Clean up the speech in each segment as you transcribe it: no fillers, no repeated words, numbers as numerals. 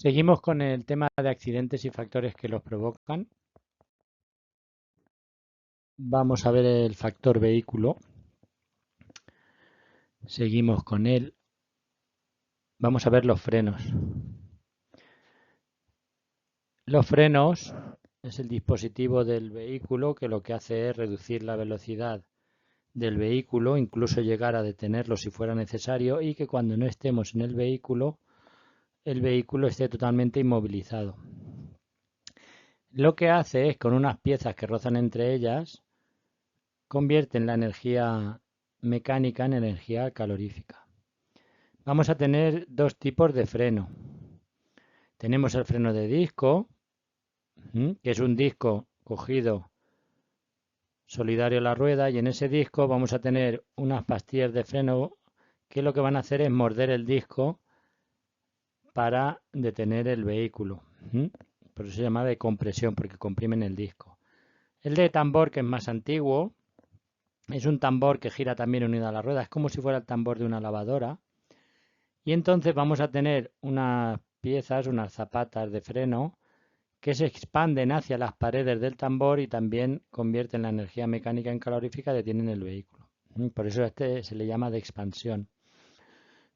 Seguimos con el tema de accidentes y factores que los provocan. Vamos a ver el factor vehículo. Seguimos con él. Vamos a ver los frenos. Los frenos es el dispositivo del vehículo que lo que hace es reducir la velocidad del vehículo, incluso llegar a detenerlo si fuera necesario, y que cuando no estemos en el vehículo esté totalmente inmovilizado. Lo que hace es, con unas piezas que rozan entre ellas, convierten la energía mecánica en energía calorífica. Vamos a tener dos tipos de freno. Tenemos el freno de disco, que es un disco cogido solidario a la rueda, y en ese disco vamos a tener unas pastillas de freno que lo que van a hacer es morder el disco para detener el vehículo. Por eso se llama de compresión, porque comprimen el disco. El de tambor, que es más antiguo, es un tambor que gira también unido a la rueda. Es como si fuera el tambor de una lavadora. Y entonces vamos a tener unas piezas, unas zapatas de freno que se expanden hacia las paredes del tambor y también convierten la energía mecánica en calorífica y detienen el vehículo. Por eso este se le llama de expansión.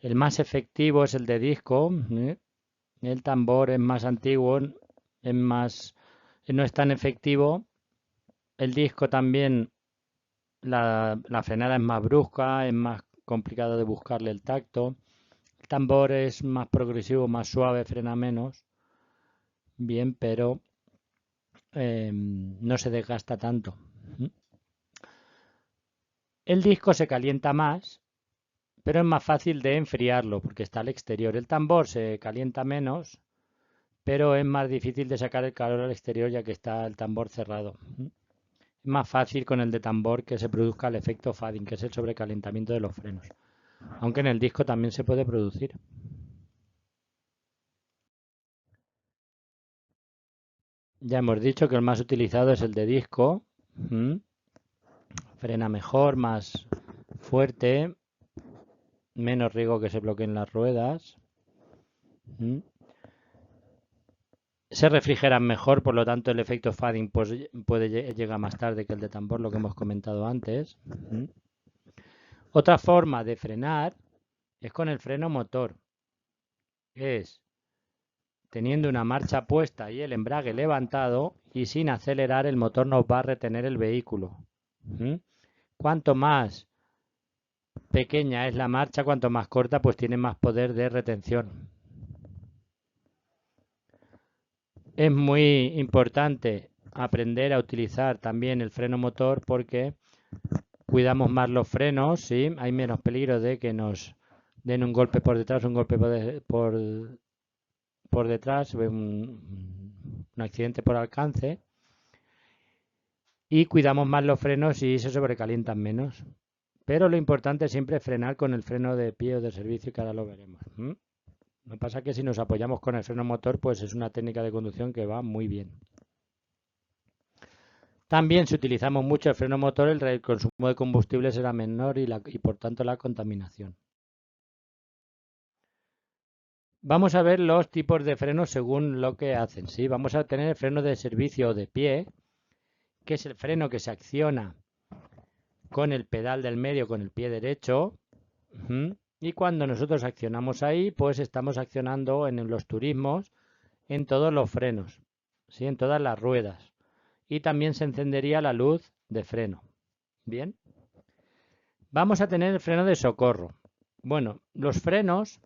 El más efectivo es el de disco. El tambor es más antiguo, no es tan efectivo. El disco también, la frenada es más brusca, es más complicado de buscarle el tacto. El tambor es más progresivo, más suave, frena menos. Bien, pero no se desgasta tanto. El disco se calienta más, pero es más fácil de enfriarlo porque está al exterior. El tambor se calienta menos, pero es más difícil de sacar el calor al exterior ya que está el tambor cerrado. Es más fácil con el de tambor que se produzca el efecto fading, que es el sobrecalentamiento de los frenos. Aunque en el disco también se puede producir. Ya hemos dicho que el más utilizado es el de disco. Frena mejor, más fuerte, menos riesgo que se bloqueen las ruedas. Se refrigeran mejor, por lo tanto el efecto fading puede llegar más tarde que el de tambor, lo que hemos comentado antes. Otra forma de frenar es con el freno motor. Es teniendo una marcha puesta y el embrague levantado y sin acelerar, el motor nos va a retener el vehículo. Cuanto más pequeña es la marcha, cuanto más corta, pues tiene más poder de retención. Es muy importante aprender a utilizar también el freno motor porque cuidamos más los frenos, ¿sí? Hay menos peligro de que nos den un golpe por detrás, un golpe por detrás, un accidente por alcance. Y cuidamos más los frenos y se sobrecalientan menos. Pero lo importante es siempre frenar con el freno de pie o de servicio, que ahora lo veremos. Lo que pasa es que si nos apoyamos con el freno motor, pues es una técnica de conducción que va muy bien. También si utilizamos mucho el freno motor, el consumo de combustible será menor y por tanto la contaminación. Vamos a ver los tipos de frenos según lo que hacen. ¿Sí? Vamos a tener el freno de servicio o de pie, que es el freno que se acciona con el pedal del medio, con el pie derecho. Y cuando nosotros accionamos ahí, pues estamos accionando en los turismos, en todos los frenos, ¿sí? En todas las ruedas. Y también se encendería la luz de freno. Bien. Vamos a tener el freno de socorro. Bueno, los frenos,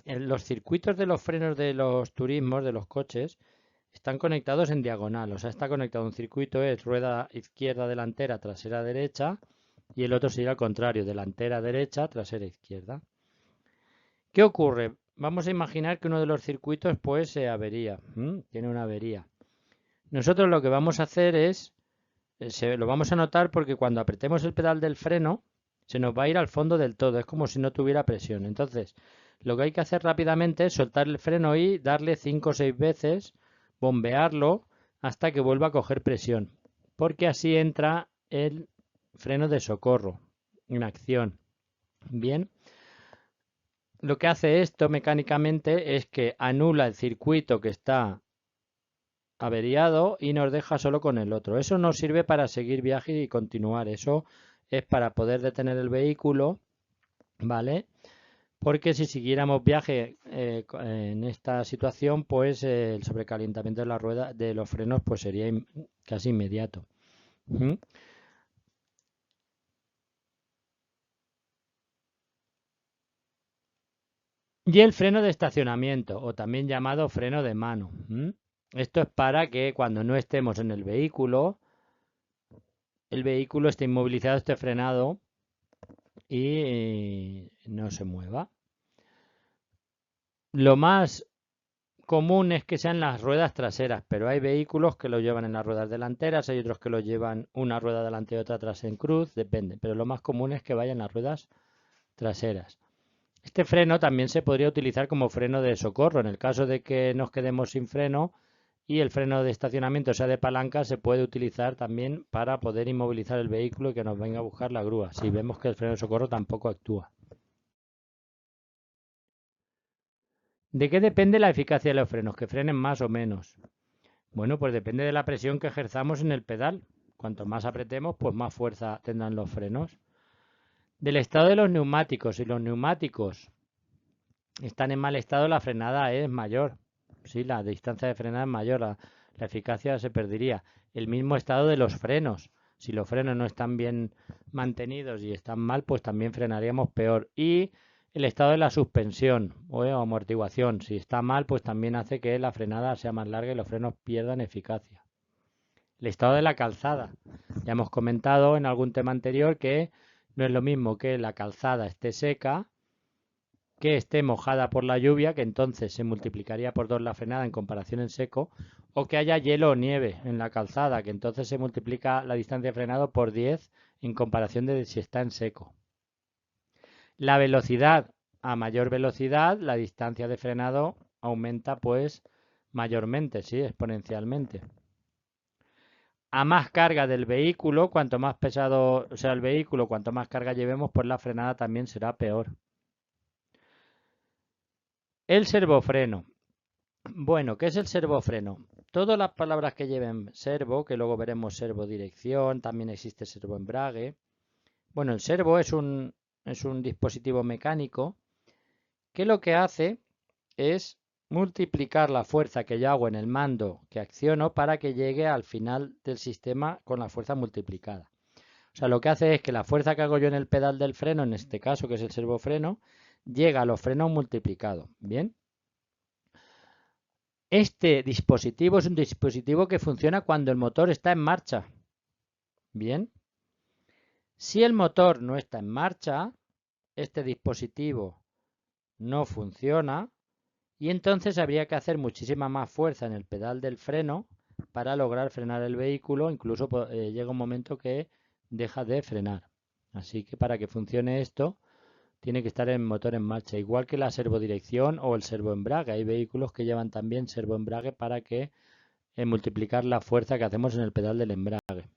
los circuitos de los frenos de los turismos, de los coches, están conectados en diagonal. O sea, está conectado un circuito, es rueda izquierda, delantera, trasera, derecha, y el otro sería al contrario, delantera, derecha, trasera, izquierda. ¿Qué ocurre? Vamos a imaginar que uno de los circuitos pues se avería, tiene una avería. Nosotros lo que vamos a hacer es, lo vamos a notar porque cuando apretemos el pedal del freno, se nos va a ir al fondo del todo, es como si no tuviera presión. Entonces, lo que hay que hacer rápidamente es soltar el freno y darle 5 o 6 veces, bombearlo hasta que vuelva a coger presión, porque así entra el freno de socorro en acción. Bien, lo que hace esto mecánicamente es que anula el circuito que está averiado y nos deja solo con el otro. Eso no sirve para seguir viaje y continuar. Eso es para poder detener el vehículo, ¿vale? Porque si siguiéramos viaje en esta situación, pues el sobrecalentamiento de la rueda de los frenos pues sería casi inmediato. ¿Mm? Y el freno de estacionamiento, o también llamado freno de mano. Esto es para que cuando no estemos en el vehículo esté inmovilizado, esté frenado y no se mueva. Lo más común es que sean las ruedas traseras, pero hay vehículos que lo llevan en las ruedas delanteras, hay otros que lo llevan una rueda delante y otra atrás en cruz, depende, pero lo más común es que vayan las ruedas traseras. Este freno también se podría utilizar como freno de socorro. En el caso de que nos quedemos sin freno y el freno de estacionamiento sea de palanca, se puede utilizar también para poder inmovilizar el vehículo y que nos venga a buscar la grúa, si vemos que el freno de socorro tampoco actúa. ¿De qué depende la eficacia de los frenos? ¿Que frenen más o menos? Bueno, pues depende de la presión que ejerzamos en el pedal. Cuanto más apretemos, pues más fuerza tendrán los frenos. Del estado de los neumáticos. Si los neumáticos están en mal estado, la frenada es mayor. Sí, la distancia de frenada es mayor, la eficacia se perdería. El mismo estado de los frenos. Si los frenos no están bien mantenidos y están mal, pues también frenaríamos peor. Y el estado de la suspensión o amortiguación. Si está mal, pues también hace que la frenada sea más larga y los frenos pierdan eficacia. El estado de la calzada. Ya hemos comentado en algún tema anterior que no es lo mismo que la calzada esté seca, que esté mojada por la lluvia, que entonces se multiplicaría por 2 la frenada en comparación en seco, o que haya hielo o nieve en la calzada, que entonces se multiplica la distancia de frenado por 10 en comparación de si está en seco. La velocidad, a mayor velocidad, la distancia de frenado aumenta pues mayormente, sí, exponencialmente. A más carga del vehículo, cuanto más pesado sea el vehículo, cuanto más carga llevemos, pues la frenada también será peor. El servofreno. Bueno, ¿qué es el servofreno? Todas las palabras que lleven servo, que luego veremos servodirección, también existe servoembrague. Bueno, el servo es un dispositivo mecánico que lo que hace es multiplicar la fuerza que yo hago en el mando que acciono para que llegue al final del sistema con la fuerza multiplicada. O sea, lo que hace es que la fuerza que hago yo en el pedal del freno, en este caso que es el servofreno, llega a los frenos multiplicados. ¿Bien? Este dispositivo es un dispositivo que funciona cuando el motor está en marcha. Bien. Si el motor no está en marcha, este dispositivo no funciona y entonces habría que hacer muchísima más fuerza en el pedal del freno para lograr frenar el vehículo. Incluso llega un momento que deja de frenar. Así que para que funcione esto, tiene que estar el motor en marcha, igual que la servodirección o el servoembrague. Hay vehículos que llevan también servoembrague para que multiplicar la fuerza que hacemos en el pedal del embrague.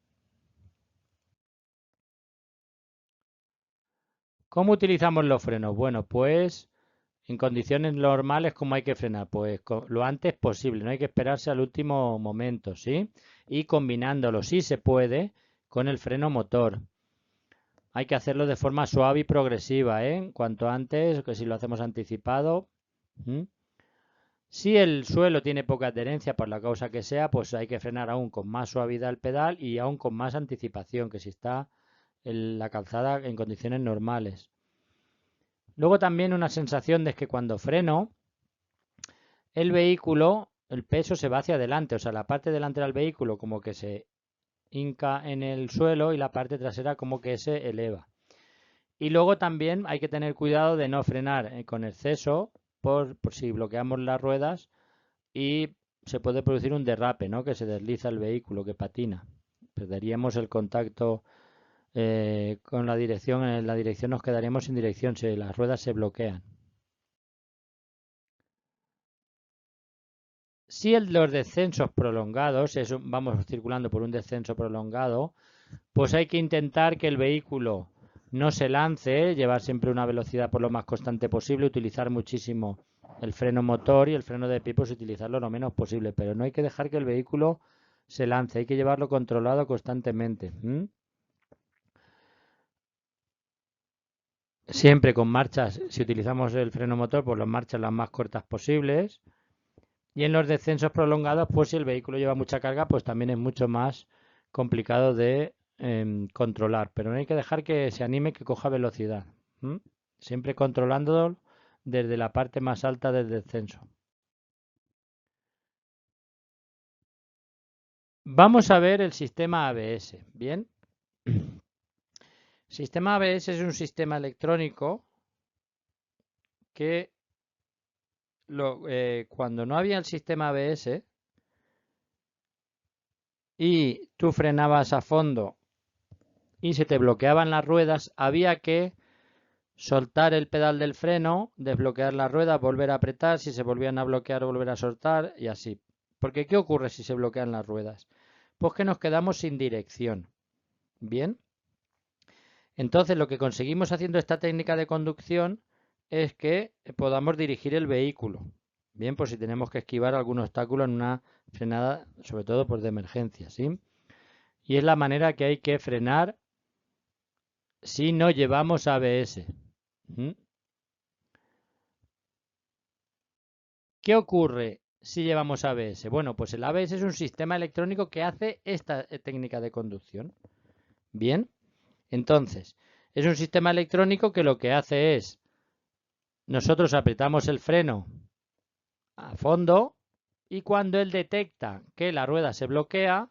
¿Cómo utilizamos los frenos? Bueno, pues en condiciones normales, ¿cómo hay que frenar? Pues lo antes posible, no hay que esperarse al último momento, ¿sí? Y combinándolo, si se puede, con el freno motor. Hay que hacerlo de forma suave y progresiva, ¿eh? Cuanto antes, que si lo hacemos anticipado. Si el suelo tiene poca adherencia por la causa que sea, pues hay que frenar aún con más suavidad el pedal y aún con más anticipación que si está en la calzada en condiciones normales. Luego también una sensación de que cuando freno, el vehículo, el peso se va hacia adelante, o sea, la parte delantera del vehículo como que se hinca en el suelo y la parte trasera como que se eleva. Y luego también hay que tener cuidado de no frenar con exceso por si bloqueamos las ruedas y se puede producir un derrape, ¿no? Que se desliza el vehículo, que patina. Perderíamos el contacto con la dirección, en la dirección nos quedaríamos sin dirección si las ruedas se bloquean. Si los descensos prolongados, vamos circulando por un descenso prolongado, pues hay que intentar que el vehículo no se lance, llevar siempre una velocidad por lo más constante posible, utilizar muchísimo el freno motor y el freno de pie, pues utilizarlo lo menos posible, pero no hay que dejar que el vehículo se lance, hay que llevarlo controlado constantemente. Siempre con marchas, si utilizamos el freno motor, pues las marchas las más cortas posibles. Y en los descensos prolongados, pues si el vehículo lleva mucha carga, pues también es mucho más complicado de controlar. Pero no hay que dejar que se anime, que coja velocidad. Siempre controlándolo desde la parte más alta del descenso. Vamos a ver el sistema ABS. Bien. Sistema ABS es un sistema electrónico que cuando no había el sistema ABS y tú frenabas a fondo y se te bloqueaban las ruedas, había que soltar el pedal del freno, desbloquear la rueda, volver a apretar, si se volvían a bloquear, volver a soltar y así. Porque ¿qué ocurre si se bloquean las ruedas? Pues que nos quedamos sin dirección. Bien. Entonces lo que conseguimos haciendo esta técnica de conducción es que podamos dirigir el vehículo. Bien, pues si tenemos que esquivar algún obstáculo en una frenada, sobre todo por de emergencia, ¿sí? Y es la manera que hay que frenar si no llevamos ABS. ¿Qué ocurre si llevamos ABS? Bueno, pues el ABS es un sistema electrónico que hace esta técnica de conducción. Bien, entonces, es un sistema electrónico que lo que hace es, nosotros apretamos el freno a fondo y cuando él detecta que la rueda se bloquea,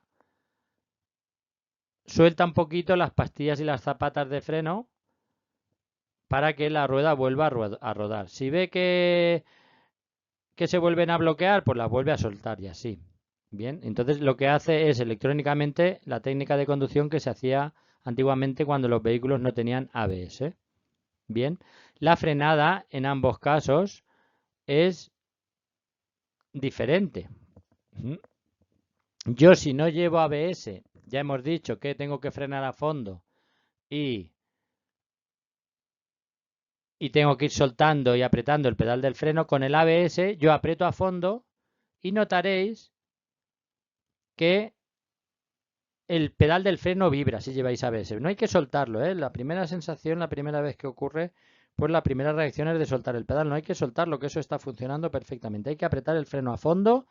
suelta un poquito las pastillas y las zapatas de freno para que la rueda vuelva a rodar. Si ve que se vuelven a bloquear, pues las vuelve a soltar y así. Bien, entonces lo que hace es electrónicamente la técnica de conducción que se hacía antiguamente cuando los vehículos no tenían ABS. Bien, la frenada en ambos casos es diferente. Yo si no llevo ABS, ya hemos dicho que tengo que frenar a fondo y tengo que ir soltando y apretando el pedal del freno. Con el ABS yo aprieto a fondo y notaréis que el pedal del freno vibra si lleváis ABS. No hay que soltarlo, ¿eh? La primera sensación, la primera vez que ocurre, pues la primera reacción es de soltar el pedal. No hay que soltarlo, que eso está funcionando perfectamente. Hay que apretar el freno a fondo,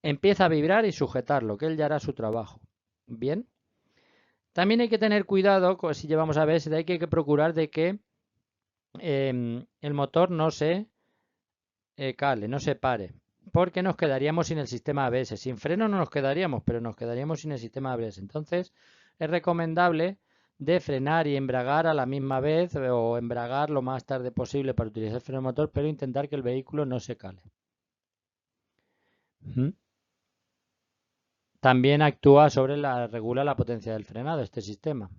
empieza a vibrar y sujetarlo, que él ya hará su trabajo. Bien. También hay que tener cuidado, si llevamos ABS, hay que procurar de que el motor no se cale, no se pare, porque nos quedaríamos sin el sistema ABS. Sin freno no nos quedaríamos, pero nos quedaríamos sin el sistema ABS. Entonces, es recomendable de frenar y embragar a la misma vez o embragar lo más tarde posible para utilizar el freno motor, pero intentar que el vehículo no se cale. También actúa regula la potencia del frenado este sistema.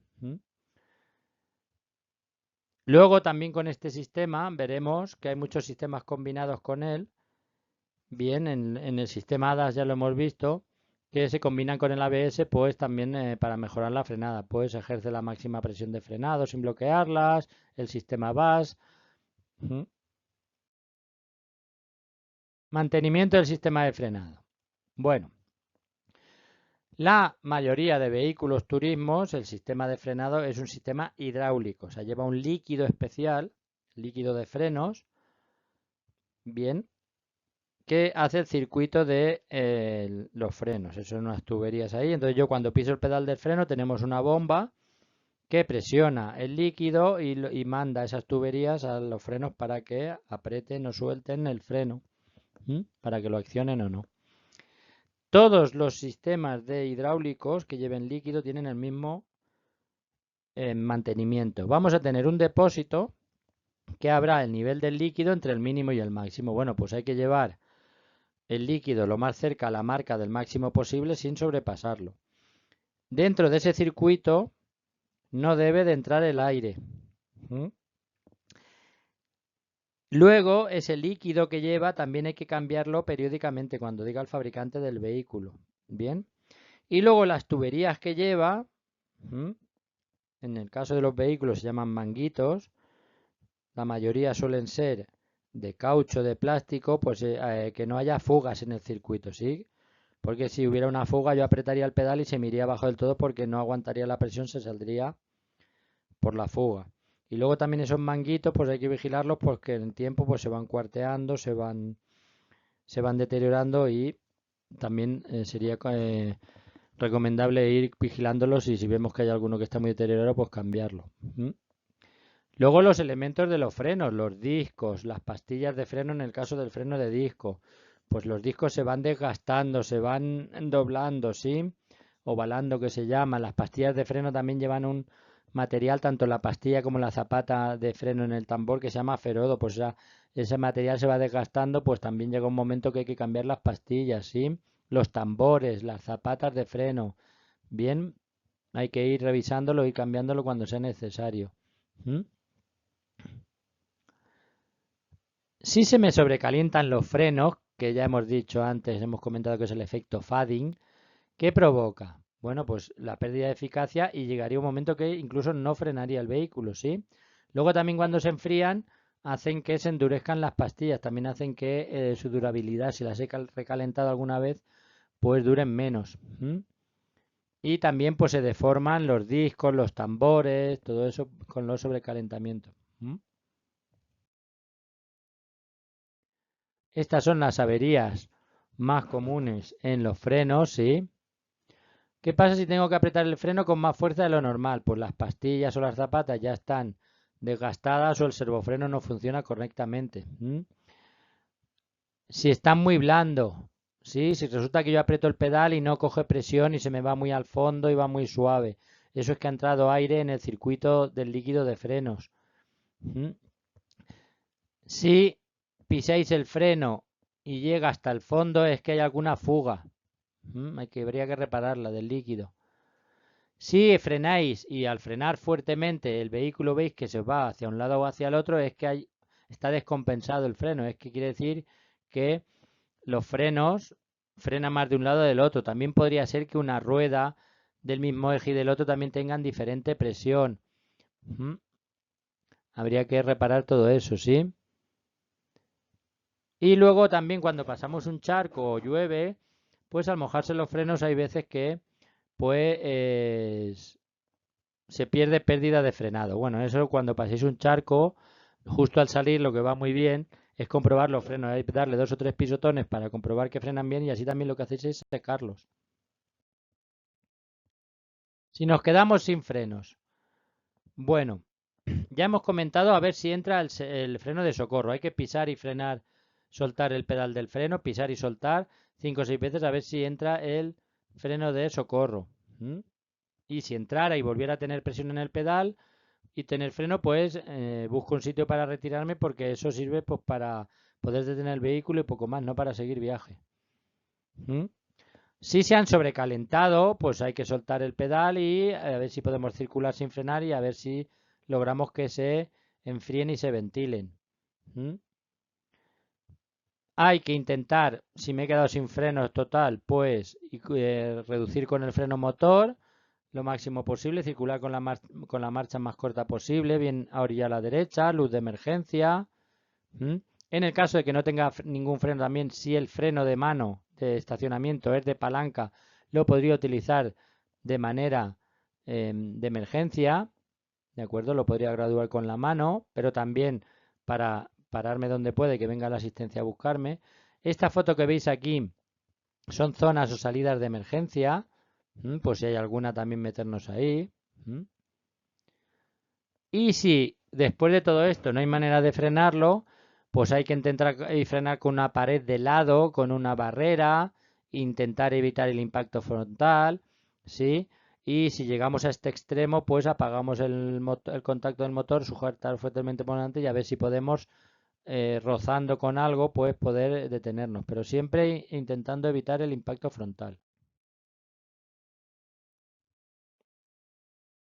Luego también con este sistema veremos que hay muchos sistemas combinados con él. Bien, en el sistema ADAS ya lo hemos visto, que se combinan con el ABS, pues también para mejorar la frenada. Pues ejerce la máxima presión de frenado sin bloquearlas, el sistema VAS. Mantenimiento del sistema de frenado. Bueno, la mayoría de vehículos turismos, el sistema de frenado es un sistema hidráulico, o sea, lleva un líquido especial, líquido de frenos, bien, que hace el circuito de los frenos. Eso son unas tuberías ahí. Entonces yo cuando piso el pedal del freno tenemos una bomba que presiona el líquido y manda esas tuberías a los frenos para que aprieten o suelten el freno, para que lo accionen o no. Todos los sistemas de hidráulicos que lleven líquido tienen el mismo mantenimiento. Vamos a tener un depósito que habrá el nivel del líquido entre el mínimo y el máximo. Bueno, pues hay que llevar el líquido lo más cerca a la marca del máximo posible sin sobrepasarlo. Dentro de ese circuito no debe de entrar el aire. Luego, ese líquido que lleva también hay que cambiarlo periódicamente cuando diga el fabricante del vehículo. Bien. Y luego las tuberías que lleva En el caso de los vehículos se llaman manguitos. La mayoría suelen ser de caucho, de plástico, pues que no haya fugas en el circuito, ¿sí? Porque si hubiera una fuga yo apretaría el pedal y se me iría abajo del todo porque no aguantaría la presión, se saldría por la fuga. Y luego también esos manguitos, pues hay que vigilarlos porque en el tiempo pues se van cuarteando, se van deteriorando y también sería recomendable ir vigilándolos y si vemos que hay alguno que está muy deteriorado, pues cambiarlo. ¿Mm? Luego los elementos de los frenos, los discos, las pastillas de freno en el caso del freno de disco. Pues los discos se van desgastando, se van doblando, ¿sí? Ovalando que se llama. Las pastillas de freno también llevan un material, tanto la pastilla como la zapata de freno en el tambor que se llama ferodo. Pues ya ese material se va desgastando, pues también llega un momento que hay que cambiar las pastillas, ¿sí? Los tambores, las zapatas de freno. Bien, hay que ir revisándolo y cambiándolo cuando sea necesario. ¿Mm? Si se me sobrecalientan los frenos, que ya hemos dicho antes, hemos comentado que es el efecto fading, ¿qué provoca? Bueno, pues la pérdida de eficacia y llegaría un momento que incluso no frenaría el vehículo, ¿sí? Luego también cuando se enfrían hacen que se endurezcan las pastillas, también hacen que su durabilidad, si las he recalentado alguna vez, pues duren menos. ¿M? Y también pues se deforman los discos, los tambores, todo eso con los sobrecalentamientos. ¿M? Estas son las averías más comunes en los frenos, ¿sí? ¿Qué pasa si tengo que apretar el freno con más fuerza de lo normal? Pues las pastillas o las zapatas ya están desgastadas o el servofreno no funciona correctamente. Si está muy blando, ¿sí? Si resulta que yo aprieto el pedal y no coge presión y se me va muy al fondo y va muy suave. Eso es que ha entrado aire en el circuito del líquido de frenos. Si pisáis el freno y llega hasta el fondo es que hay alguna fuga. Habría que repararla del líquido. Si frenáis y al frenar fuertemente el vehículo veis que se va hacia un lado o hacia el otro, es que está descompensado el freno. Es que quiere decir que los frenos frenan más de un lado del otro. También podría ser que una rueda del mismo eje y del otro también tengan diferente presión. Habría que reparar todo eso, ¿sí? Y luego también cuando pasamos un charco o llueve, pues al mojarse los frenos hay veces que pues se pierde pérdida de frenado. Bueno, eso cuando paséis un charco, justo al salir lo que va muy bien es comprobar los frenos, hay que darle 2 o 3 pisotones para comprobar que frenan bien y así también lo que hacéis es secarlos. Si nos quedamos sin frenos, bueno, ya hemos comentado a ver si entra el freno de socorro. Hay que pisar y frenar, soltar el pedal del freno, pisar y soltar 5 o 6 veces a ver si entra el freno de socorro. Y si entrara y volviera a tener presión en el pedal y tener freno, pues busco un sitio para retirarme porque eso sirve pues para poder detener el vehículo y poco más, no para seguir viaje. Si se han sobrecalentado, pues hay que soltar el pedal y a ver si podemos circular sin frenar y a ver si logramos que se enfríen y se ventilen. Hay que intentar, si me he quedado sin frenos total, pues reducir con el freno motor lo máximo posible, circular con la marcha más corta posible, bien a orilla a la derecha, luz de emergencia. En el caso de que no tenga ningún freno también, si el freno de mano de estacionamiento es de palanca, lo podría utilizar de manera de emergencia, ¿de acuerdo? Lo podría graduar con la mano, pero también para pararme donde puede, que venga la asistencia a buscarme. Esta foto que veis aquí son zonas o salidas de emergencia, pues si hay alguna también meternos ahí. Y si después de todo esto no hay manera de frenarlo, pues hay que intentar frenar con una pared de lado, con una barrera, intentar evitar el impacto frontal, ¿sí? Y si llegamos a este extremo, pues apagamos el contacto del motor, sujetar fuertemente por delante y a ver si podemos, rozando con algo, pues poder detenernos, pero siempre intentando evitar el impacto frontal.